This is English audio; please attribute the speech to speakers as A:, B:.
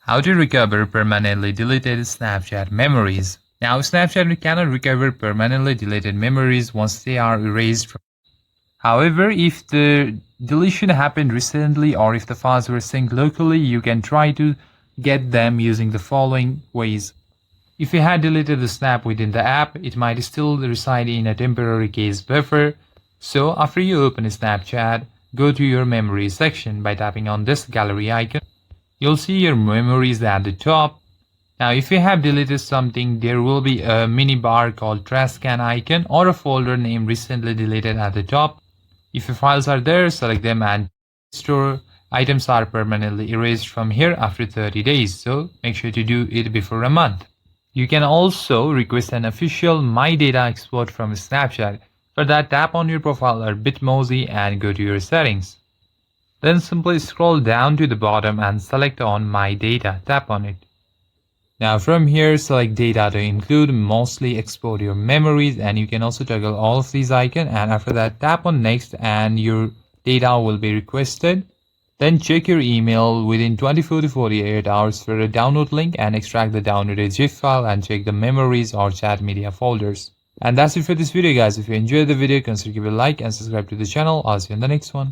A: How to recover permanently deleted Snapchat memories. Now, Snapchat cannot recover permanently deleted memories once they are erased. However, if the deletion happened recently or if the files were synced locally, you can try to get them using the following ways. If you had deleted the snap within the app, it might still reside in a temporary cache buffer. So after you open Snapchat, go to your memories section by tapping on this gallery icon. You'll see your memories at the top. Now if you have deleted something, there will be a mini bar called trash can icon or a folder named recently deleted at the top. If your files are there, select them and store. Items are permanently erased from here after 30 days, so make sure to do it before a month. You can also request an official My Data export from Snapchat. For that, tap on your profile or Bitmoji and go to your settings. Then simply scroll down to the bottom and select on My Data. Tap on it. Now from here, select Data to include, mostly export your memories, and you can also toggle all of these icons, and after that tap on Next and your data will be requested. Then check your email within 24 to 48 hours for a download link and extract the downloaded zip file and check the memories or chat media folders. And that's it for this video guys. If you enjoyed the video, consider giving a like and subscribe to the channel. I'll see you in the next one.